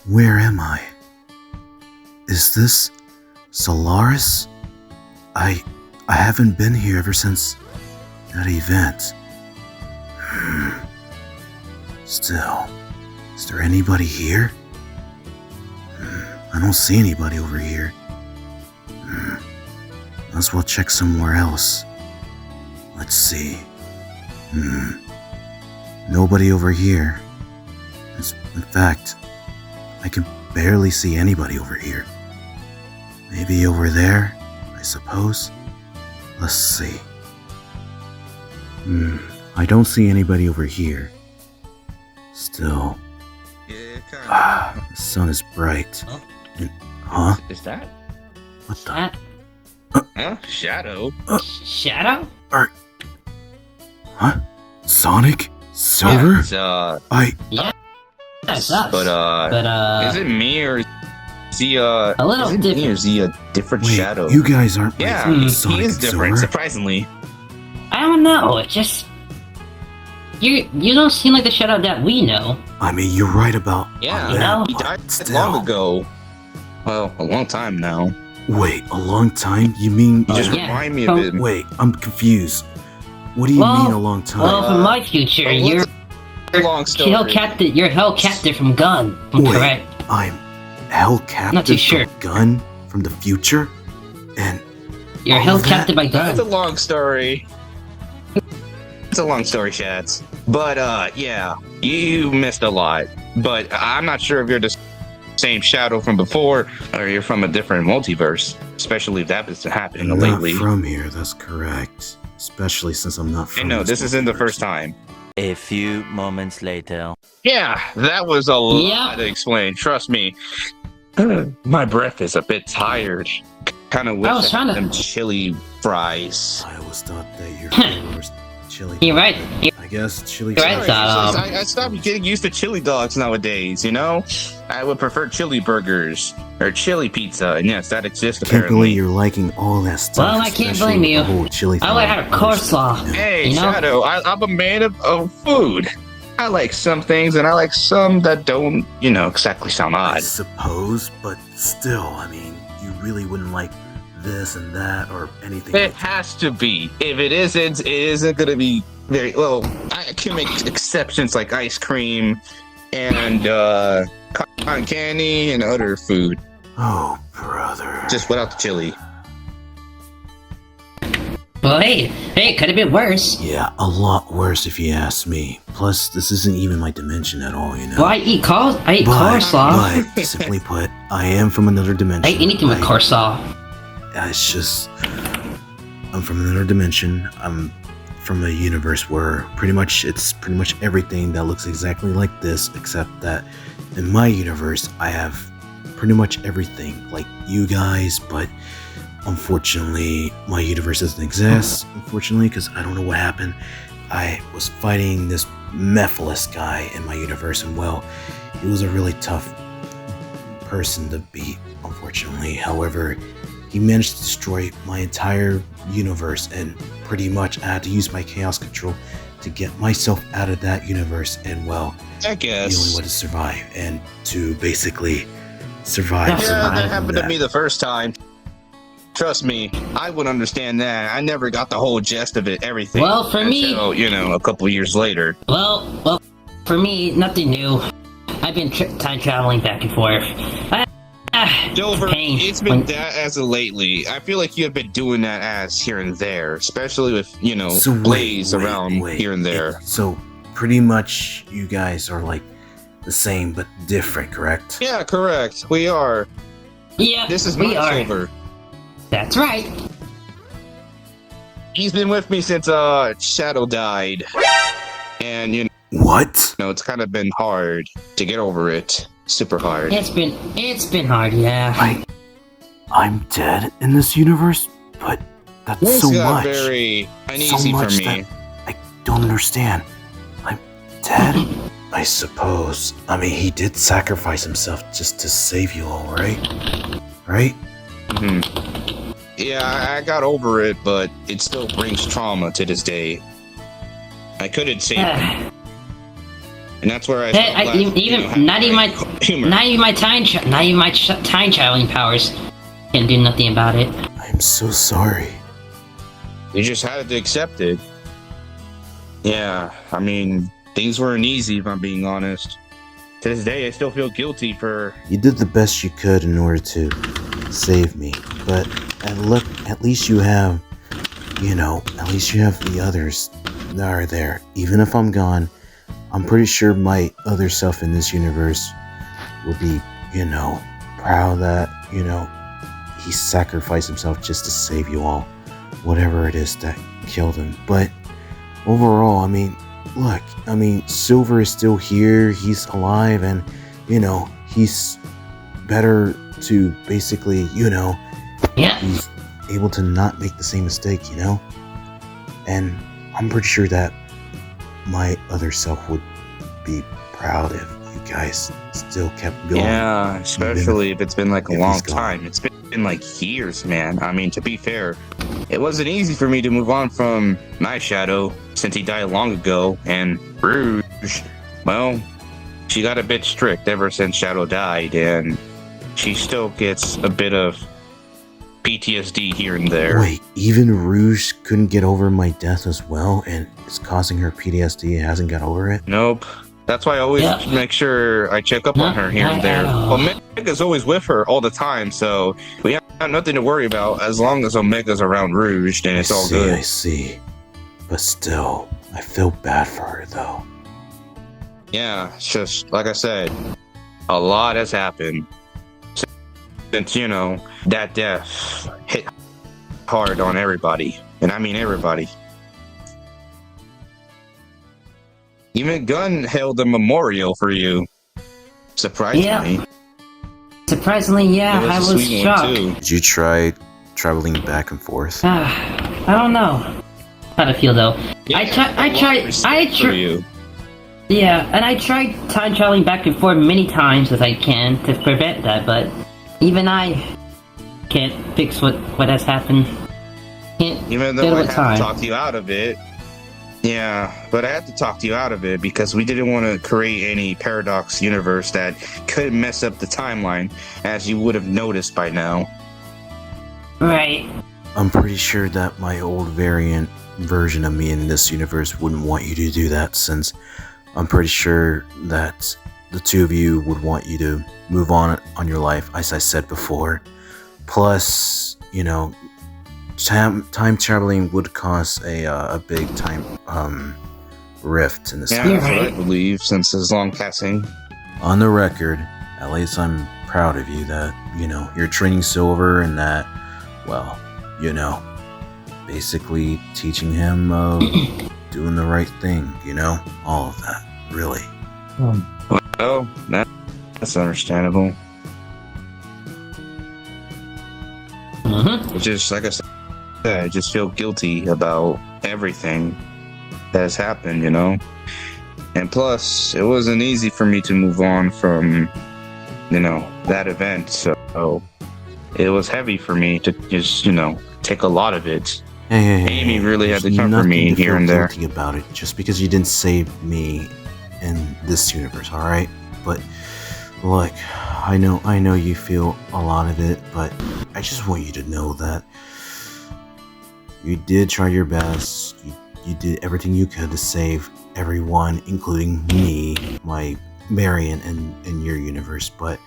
Where am I? Is this Solaris? I haven't been here ever since that event. Still, is there anybody here? I don't see anybody over here. Might as well check somewhere else. Let's see. Nobody over here. In fact, I can barely see anybody over here. Maybe over there, I suppose. Let's see. I don't see anybody over here. Still. The sun is bright. Huh? Is that? What the? Huh? Shadow? Shadow? Huh? Sonic? Silver? Yeah, That's us. But is it me or is he a little is it different? me or is he a different Wait, shadow? you guys aren't Yeah, Sonic he is and different, Silver? surprisingly. I don't know. It's just you don't seem like the Shadow that we know. I mean, you're right about Yeah, You know? he died still. long ago. Well, a long time now. Wait, a long time? You mean... You just yeah. remind me of him. Wait, I'm confused. What do you Well- mean a long time? Well, from my future, well, you're Long story. held captive. You're held captive from Gun. Wait. Correct. I'm held captive Not too from sure. Gun from the future? And You're all held that? captive by That's a Gun. long story. It's a long story, Shads. But, yeah, you missed a lot. But I'm not sure if you're the same Shadow from before, or you're from a different multiverse. Especially if that was happening I'm lately. not from here, that's correct. Especially since I'm not from I know, this isn't the multiverse. first time. A few moments later. Yeah, that was a lot Yeah. to explain, trust me. My breath is a bit tired. Kind of wish I was I trying had to- some chili fries. I always thought that your flavor was chili. You're right. I guess chili You're right, fries- I stopped getting used to chili dogs nowadays, you know? I would prefer chili burgers or chili pizza, and yes, that exists I can't apparently. believe you're liking all that stuff. Well, I can't especially blame with you. the whole chili I like thing. have coleslaw. Hey, You know? Shadow, I'm a man of food. I like some things, and I like some that don't, exactly sound I odd. suppose, but still, I mean, you really wouldn't like this and that or anything. It like that. has to be. If it isn't going to be very well. I can make exceptions like ice cream and cotton candy and other food, Oh, brother. just without the chili. Well, hey, it could have been worse. Yeah, a lot worse if you ask me. Plus, this isn't even my dimension at all, you know. Well, I eat coleslaw. But, simply put, I am from another dimension. I eat anything with coleslaw. It's just, I'm from another dimension. I'm from a universe where it's pretty much everything that looks exactly like this, except that in my universe, I have pretty much everything like you guys, but unfortunately, my universe doesn't exist, unfortunately, because I don't know what happened. I was fighting this Mephiles guy in my universe, and well, he was a really tough person to beat, unfortunately. However, he managed to destroy my entire universe, and pretty much I had to use my chaos control to get myself out of that universe, and well, I the only guess. way to survive, and to basically survive. Yeah, Yeah, that from happened to me the first time. Trust me, I would understand that. I never got the whole gist of it, everything. Well, for me- until, a couple years later. Well, for me, nothing new. I've been time traveling back and forth. Silver, Pain. it's been that as of lately. I feel like you have been doing that as here and there, especially with, So Blaze wait, around wait. here and there. So pretty much you guys are like the same but different, correct? Yeah, correct. We are. Yeah, This is we my are. Silver. That's right. He's been with me since Shadow died. And What? it's kind of been hard to get over it. Super hard. It's been hard, yeah. I'm dead in this universe, but that's This so got much. very so uneasy much for me. that I don't understand. I'm dead? I suppose. I mean, he did sacrifice himself just to save you all, right? Right? Mhm. Yeah, I got over it, but it still brings trauma to this day. I couldn't save him. And that's where I not even my time traveling powers can do nothing about it. I'm so sorry. You just had to accept it. Yeah, I mean, things weren't easy, if I'm being honest. To this day, I still feel guilty for... You did the best you could in order to save me, but at least you have, at least you have the others that are there. Even if I'm gone, I'm pretty sure my other self in this universe will be, proud that, he sacrificed himself just to save you all. Whatever it is that killed him. But overall, look, Silver is still here, he's alive, and, he's better to basically, he's able to not make the same mistake, And I'm pretty sure that my other self would be proud if you guys still kept going. Yeah, especially if it's been like a long time. It's been like years, man. I mean, to be fair, it wasn't easy for me to move on from my Shadow since he died long ago, and Rouge, well, she got a bit strict ever since Shadow died, and she still gets a bit of PTSD here and there. Wait, even Rouge couldn't get over my death as well, and it's causing her PTSD and hasn't got over it? Nope. That's why I always make sure I check up on her here and there. Omega's always with her all the time, so we have nothing to worry about. As long as Omega's around Rouge, then it's all good. I see. But still, I feel bad for her, though. Yeah, it's just, like I said, a lot has happened. Since, that death hit hard on everybody. And I mean everybody. Even Gun held a memorial for you. Surprisingly. Yeah. Surprisingly, yeah, I was shocked. Did you try traveling back and forth? I don't know how to feel though. Yeah, I tried. Yeah, and I tried time traveling back and forth many times as I can to prevent that, but even I can't fix what has happened. Even though I had to talk you out of it. Yeah, but I had to talk to you out of it because we didn't want to create any paradox universe that could mess up the timeline, as you would have noticed by now. Right. I'm pretty sure that my old version of me in this universe wouldn't want you to do that, since I'm pretty sure that the two of you would want you to move on your life, as I said before. Plus, time traveling would cause a big time rift in the Yeah, that's what I believe, since his long passing. On the record, at least I'm proud of you that, you're training Silver and that, well, basically teaching him doing the right thing, all of that, really. Well, that's understandable. It's just, like I said, I just feel guilty about everything that has happened, And plus, it wasn't easy for me to move on from, that event, so it was heavy for me to just, take a lot of it. Hey, Amy really had to comfort me here and there. Guilty about it just because you didn't save me in this universe, all right? But look, I know you feel a lot of it, but I just want you to know that you did try your best. You did everything you could to save everyone, including me, my Marion, in your universe. But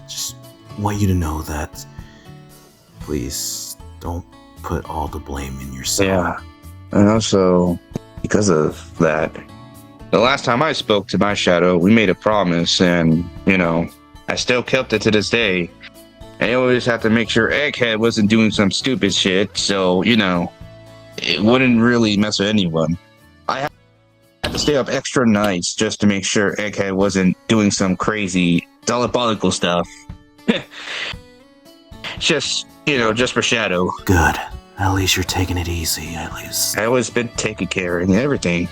just want you to know that, please don't put all the blame in yourself. Yeah, and also because of that, the last time I spoke to my Shadow, we made a promise, and I still kept it to this day. I always have to make sure Egghead wasn't doing some stupid shit, so it wouldn't really mess with anyone. I had to stay up extra nights just to make sure Egghead wasn't doing some crazy diabolical stuff. just for Shadow. Good. At least you're taking it easy, at least. I always been taking care of everything,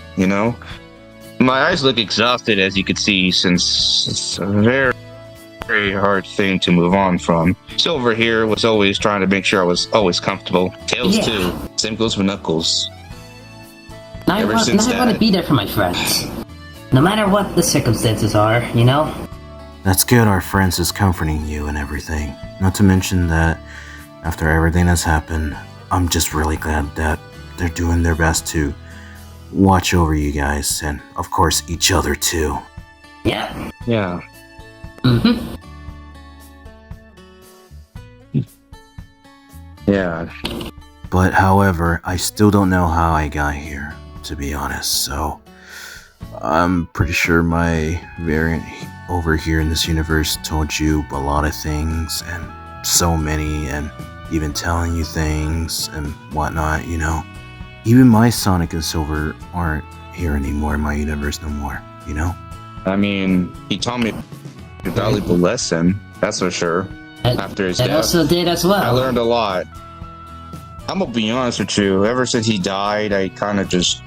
My eyes look exhausted, as you can see, since it's a very, very hard thing to move on from. Silver here was always trying to make sure I was always comfortable. Tails too. Same goes with Knuckles. I want to be there for my friends. No matter what the circumstances are, you know? That's good our friends is comforting you and everything. Not to mention that after everything that's happened, I'm just really glad that they're doing their best to watch over you guys and, of course, each other too. Yeah. Yeah. Mm-hmm. Yeah. But however, I still don't know how I got here, to be honest, so I'm pretty sure my variant over here in this universe told you a lot of things, and so many, and even telling you things and whatnot, you know? Even my Sonic and Silver aren't here anymore in my universe no more, you know? I mean, he taught me a valuable lesson, that's for sure. After his That death, also did as well. I learned a lot. I'm gonna be honest with you, ever since he died, I kind of just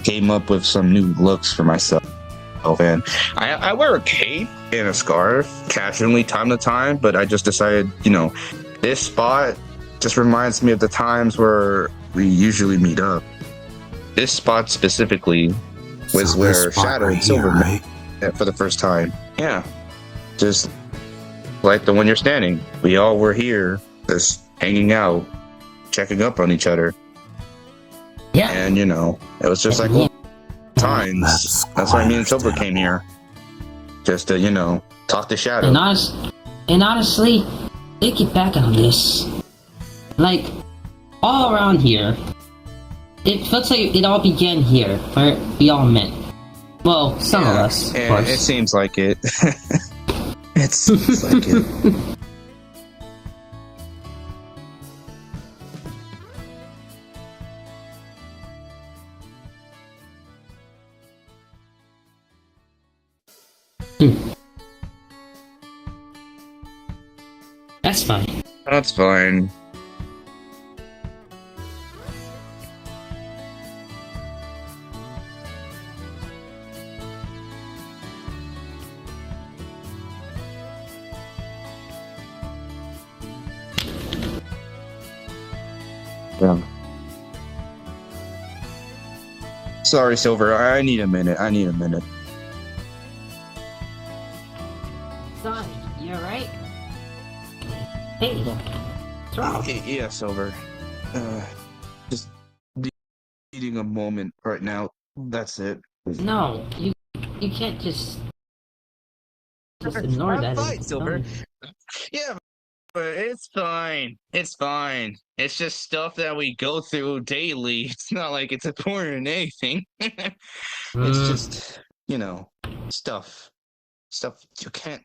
came up with some new looks for myself. And I wear a cape and a scarf casually time to time, but I just decided, this spot just reminds me of the times where we usually meet up. This spot specifically was So where this spot Shadow right and Silver here, right? met for the first time. Yeah, just like the one you're standing. We all were here, just hanging out, checking up on each other. Yeah. And, it was just like Yeah. old times. That's why me and Silver came here. Just to, talk to Shadow. And honestly, thinking back on this, like, all around here, it feels like it all began here, where we all met. Well, some of us, of course. It seems like it. It seems like it. That's fine. That's fine. Yeah. Sorry, Silver. I need a minute. Sonic, you alright? Hey, what's wrong? Yeah, Silver. Just needing a moment right now. That's it. No, you can't just ignore that. Fine, and- Silver. Yeah, but it's fine. It's fine. It's just stuff that we go through daily. It's not like it's important or anything. It's Mm, just, stuff. Stuff you can't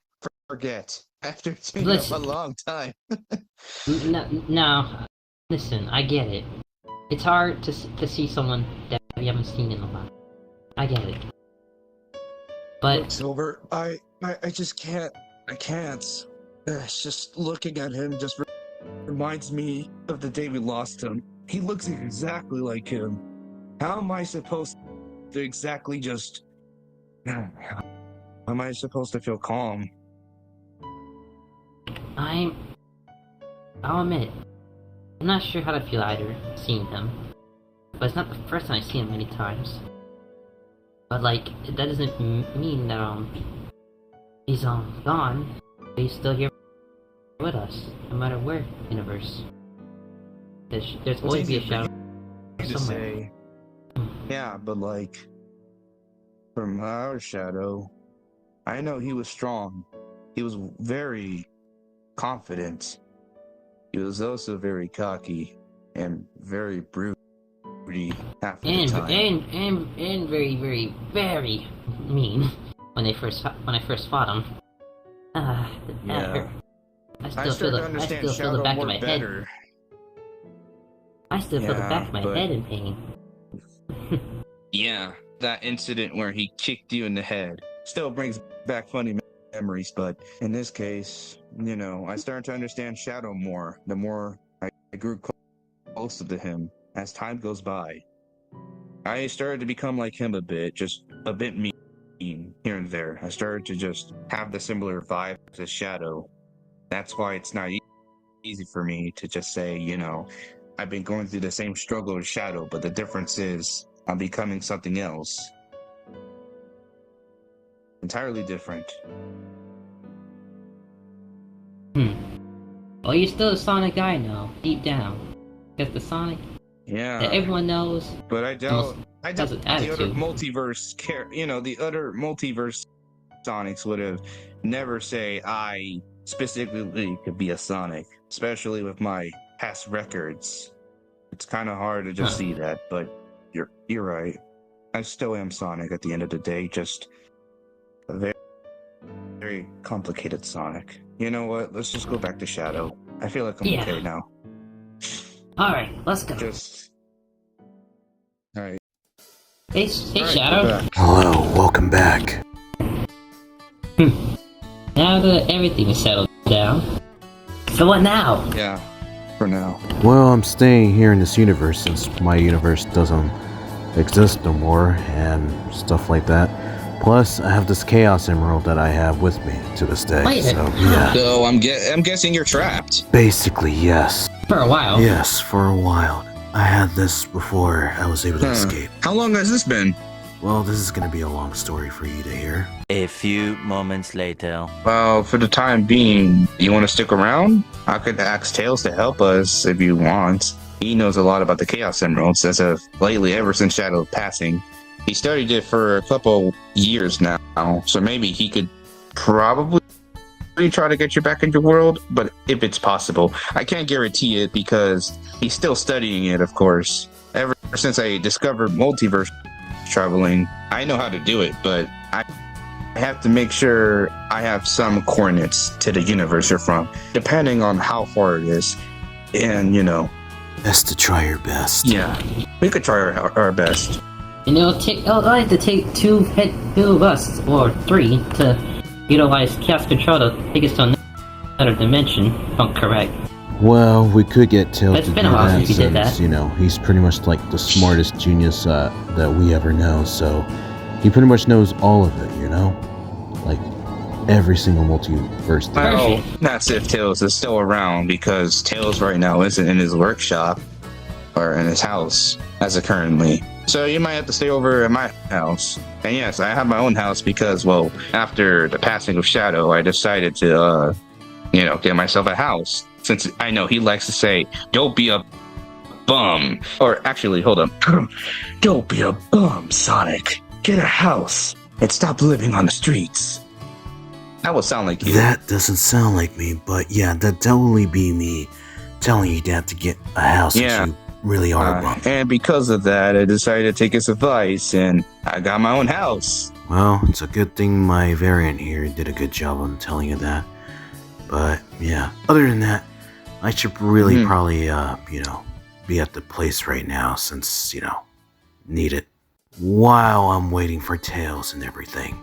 forget after it's been Listen. a long time. no, listen, I get it. It's hard to see someone that we haven't seen in a while. I get it. But Silver, I just can't. I can't. It's just looking at him just reminds me of the day we lost him. He looks exactly like him. How am I supposed to exactly just... How am I supposed to feel calm? I'll admit, I'm not sure how to feel either, seeing him. But it's not the first time I've seen him many times. But like, that doesn't mean that he's gone, but he's still here with us, no matter where universe. There's always be a shadow somewhere. Yeah, but like, from our Shadow, I know he was strong. He was very confident. He was also very cocky and very broody half of the time. And very, very, very mean when I first fought him. That hurt. I still feel the back of my head. I still feel the back of my head in pain. Yeah, that incident where he kicked you in the head still brings back funny memories, but in this case, I started to understand Shadow more the more I grew closer to him as time goes by. I started to become like him a bit, just a bit mean here and there. I started to just have the similar vibe as Shadow. That's why it's not easy for me to just say, I've been going through the same struggle as Shadow, but the difference is I'm becoming something else. entirely different. Well, you're still a Sonic guy now, deep down. Because the Sonic Yeah, that everyone knows. but I doubt has an the other attitude. the other multiverse Sonics would have never say I specifically could be a Sonic, especially with my past records. It's kind of hard to just see that, but you're right. I still am Sonic at the end of the day, just a very, very complicated Sonic. You know what? Let's just go back to Shadow. I feel like I'm okay now. Alright, let's go. Alright. Hey Shadow. Hello, welcome back. Now that everything is settled down, so what now? Yeah, for now. Well, I'm staying here in this universe since my universe doesn't exist no more and stuff like that. Plus, I have this Chaos Emerald that I have with me to this day. Wait, so yeah. So I'm guessing you're trapped. Basically, yes. For a while. Yes, for a while. I had this before I was able to escape. How long has this been? Well, this is gonna be a long story for you to hear. A few moments later. Well, for the time being, you want to stick around? I could ask Tails to help us if you want. He knows a lot about the Chaos Emeralds as of lately, ever since Shadow's passing. He studied it for a couple years now, so maybe he could probably try to get you back into the world, but if it's possible. I can't guarantee it because he's still studying it, of course. Ever since I discovered multiverse traveling, I know how to do it, but I have to make sure I have some coordinates to the universe you're from, depending on how far it is. And, Best to try your best. yeah, we could try our best. And it'll like to take two of us, or three, to utilize Chaos Control to take us to another dimension, if I'm correct. Well, we could get Tails It's to been do a while that since you did since, that. he's pretty much like the smartest genius that we ever know, so he pretty much knows all of it, Like, every single multiverse thing. Well, that's if Tails is still around, because Tails right now isn't in his workshop or in his house as of currently. So you might have to stay over at my house. And yes, I have my own house because, well, after the passing of Shadow, I decided to, get myself a house. Since I know he likes to say, don't be a bum. Or actually, hold up. Don't be a bum, Sonic. Get a house and stop living on the streets. That would sound like you. That doesn't sound like me, but yeah, that'd totally be me telling you to get a house that you really are a bum. And because of that, I decided to take his advice, and I got my own house. Well, it's a good thing my variant here did a good job on telling you that. But yeah, other than that, I should really probably, be at the place right now since, need it. While I'm waiting for Tails and everything,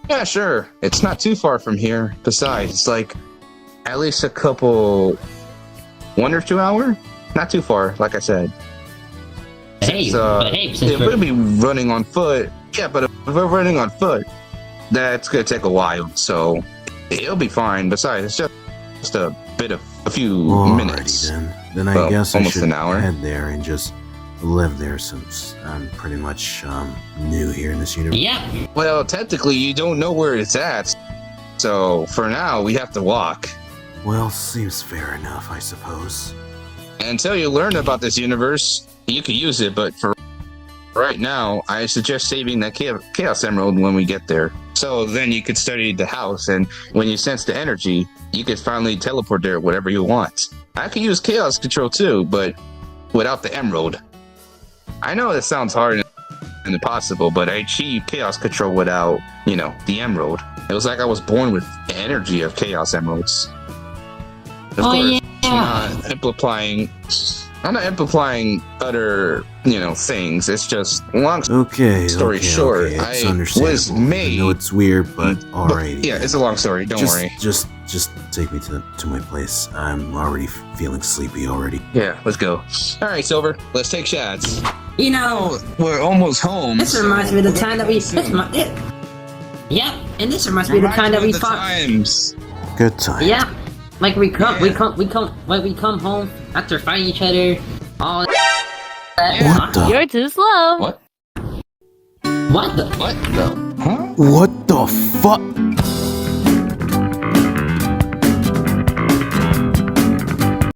Yeah, sure. It's not too far from here. Besides, it's like at least a couple, 1 or 2 hour? Not too far, like I said. Since If we'll be running on foot, but if we're running on foot, that's gonna take a while, so it'll be fine. Besides, it's just a few minutes. Then I guess I almost should an hour. head there and just live there since I'm pretty much new here in this universe. Yeah. Well, technically, you don't know where it's at, so for now, we have to walk. Well, seems fair enough, I suppose. Until you learn about this universe, you can use it, but for right now, I suggest saving that Chaos Emerald when we get there. So then you could study the house, and when you sense the energy, you could finally teleport there whatever you want. I could use Chaos Control too, but without the Emerald. I know that sounds hard and impossible, but I achieved Chaos Control without, the Emerald. It was like I was born with the energy of Chaos Emeralds. Of course, I'm not amplifying other, things. It's just long story short. It's I understandable. was made. I know it's weird, but alright. Yeah, it's a long story. Don't worry. Just take me to my place. I'm already feeling sleepy already. Yeah, let's go. All right, Silver. Let's take shots. We're almost home. This reminds me of the time that we. Yep, and this reminds me of the time that we fought. Times. Good time. Yeah, like we come home after fighting each other. All that. What the? You're too slow. What? What the? What the? Huh? What the the fuck?